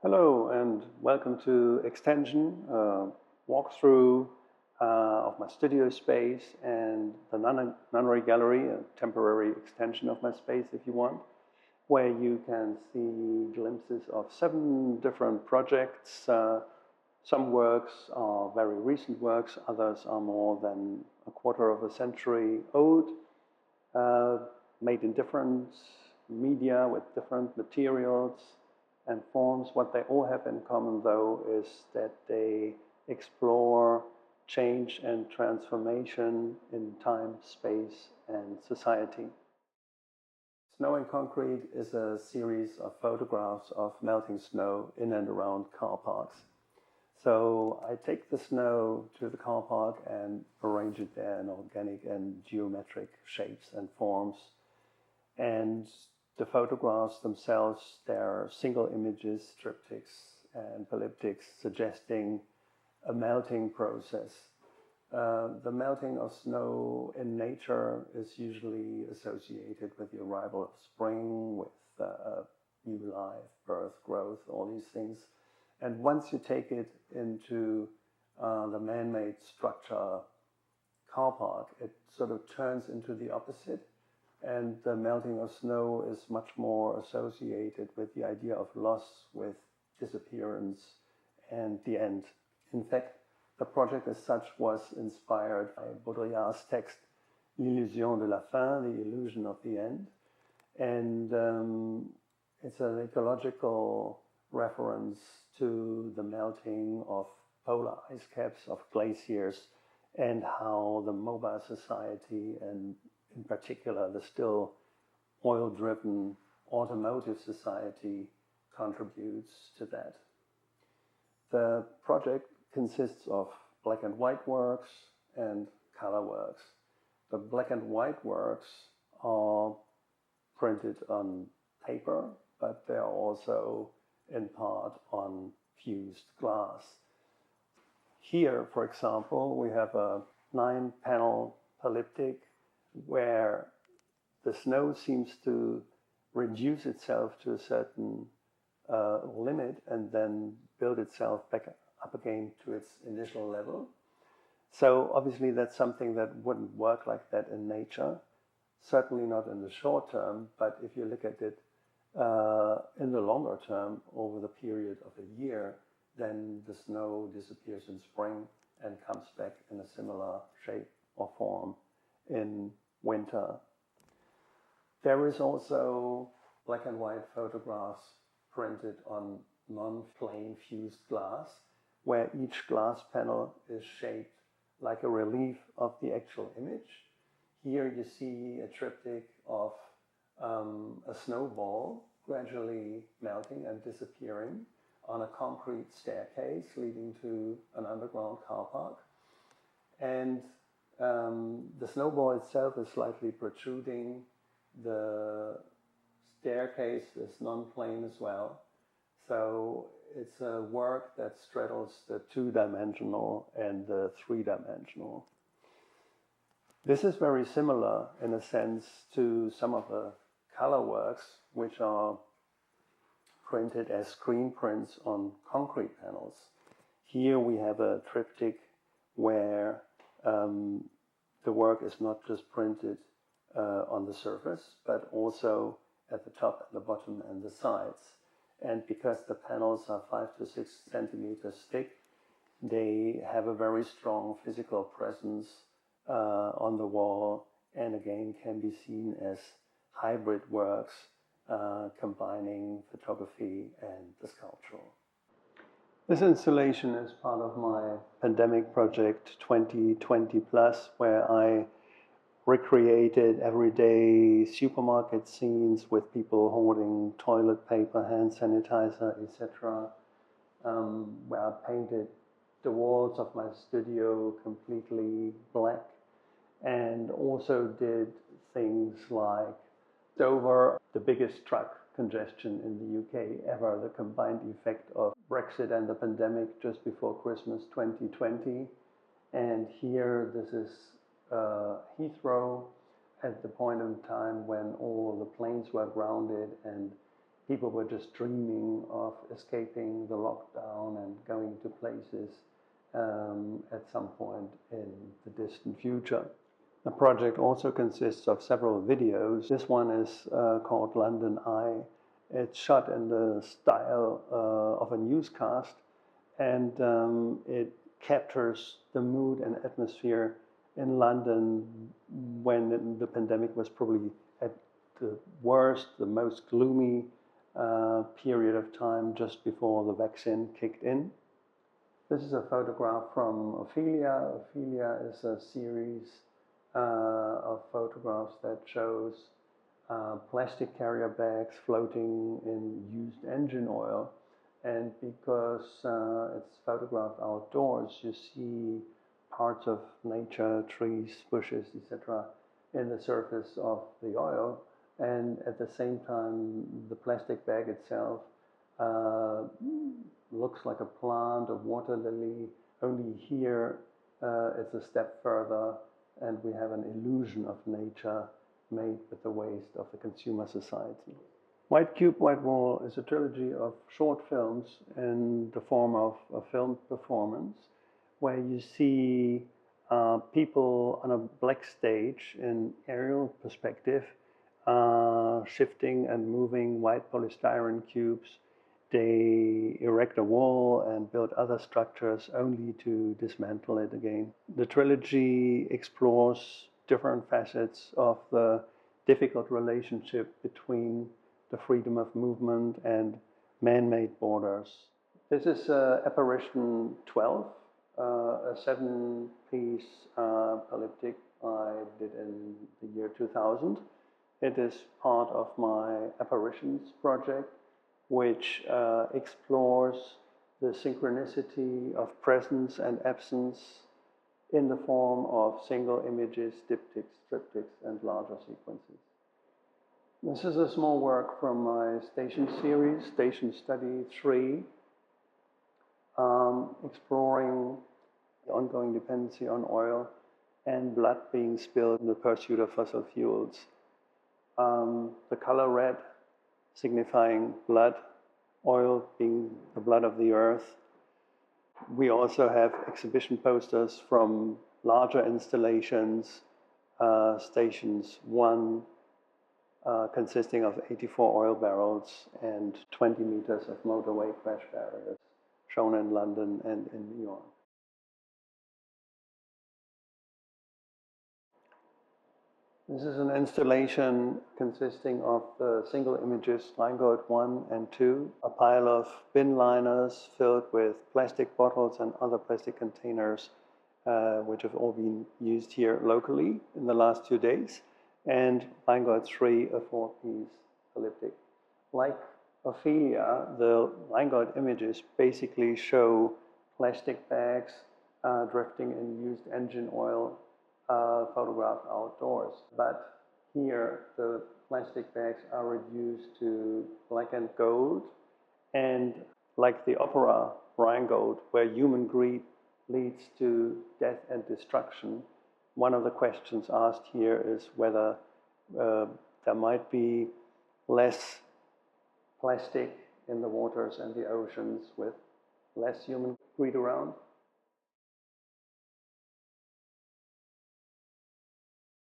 Hello and welcome to Xtension, walkthrough of my studio space and the Nunnery Gallery, a temporary extension of my space if you want, where you can see glimpses of 7 different projects. Some works are very recent works, others are more than a quarter of a century old, made in different media with different materials and forms. What they all have in common, though, is that they explore change and transformation in time, space, and society. Snow and Concrete is a series of photographs of melting snow in and around car parks. So I take the snow to the car park and arrange it there in organic and geometric shapes and forms. And the photographs themselves, they're single images, triptychs and polyptychs, suggesting a melting process. The melting of snow in nature is usually associated with the arrival of spring, with new life, birth, growth, all these things. And once you take it into the man-made structure car park, it sort of turns into the opposite. And the melting of snow is much more associated with the idea of loss, with disappearance and the end. In fact, the project as such was inspired by Baudrillard's text, L'illusion de la fin, the illusion of the end. And it's an ecological reference to the melting of polar ice caps, of glaciers, and how the mobile society, and in particular the still oil-driven automotive society, contributes to that. The project consists of black and white works and color works. The black and white works are printed on paper, but they are also in part on fused glass. Here, for example, we have a 9-panel polyptych where the snow seems to reduce itself to a certain limit and then build itself back up again to its initial level. So obviously that's something that wouldn't work like that in nature, certainly not in the short term, but if you look at it in the longer term, over the period of a year, then the snow disappears in spring and comes back in a similar shape or form in winter. There is also black and white photographs printed on non-plane fused glass, where each glass panel is shaped like a relief of the actual image. Here you see a triptych of a snowball gradually melting and disappearing on a concrete staircase leading to an underground car park. And the snowball itself is slightly protruding. The staircase is non-plane as well. So it's a work that straddles the 2-dimensional and the 3-dimensional. This is very similar in a sense to some of the color works which are printed as screen prints on concrete panels. Here we have a triptych where the work is not just printed on the surface, but also at the top, at the bottom, and the sides. And because the panels are 5 to 6 centimeters thick, they have a very strong physical presence on the wall, and again can be seen as hybrid works combining photography and the sculptural. This installation is part of my pandemic project 2020 Plus, where I recreated everyday supermarket scenes with people holding toilet paper, hand sanitizer, etc. Where I painted the walls of my studio completely black, and also did things like Dover, the biggest truck congestion in the UK ever, the combined effect of Brexit and the pandemic just before Christmas 2020. And here this is Heathrow at the point in time when all the planes were grounded and people were just dreaming of escaping the lockdown and going to places at some point in the distant future. The project also consists of several videos. This one is called London Eye. It's shot in the style of a newscast, and it captures the mood and atmosphere in London when the pandemic was probably at the worst, the most gloomy period of time just before the vaccine kicked in. This is a photograph from Ophelia. Ophelia is a series of photographs that shows plastic carrier bags floating in used engine oil. And because it's photographed outdoors, you see parts of nature, trees, bushes, etc. in the surface of the oil. And at the same time, the plastic bag itself looks like a plant, a water lily. Only here it's a step further, and we have an illusion of nature made with the waste of the consumer society. White Cube, White Wall is a trilogy of short films in the form of a film performance where you see people on a black stage in aerial perspective shifting and moving white polystyrene cubes. They erect a wall and build other structures only to dismantle it again. The trilogy explores different facets of the difficult relationship between the freedom of movement and man-made borders. This is Apparition 12, a 7-piece polyptych I did in the year 2000. It is part of my Apparitions project, which explores the synchronicity of presence and absence in the form of single images, diptychs, triptychs, and larger sequences. This is a small work from my Xtension series, Station Study 3, exploring the ongoing dependency on oil and blood being spilled in the pursuit of fossil fuels. The color red signifying blood, oil being the blood of the earth. We also have exhibition posters from larger installations, Stations 1, consisting of 84 oil barrels and 20 meters of motorway crash barriers, shown in London and in New York. This is an installation consisting of the single images Rheingold 1 and 2, a pile of bin liners filled with plastic bottles and other plastic containers, which have all been used here locally in the last 2 days, and Rheingold 3, a 4-piece polyptych. Like Ophelia, the Rheingold images basically show plastic bags drifting in used engine oil, photographed outdoors. But here the plastic bags are reduced to black and gold, and like the opera Rheingold, where human greed leads to death and destruction, one of the questions asked here is whether there might be less plastic in the waters and the oceans with less human greed around.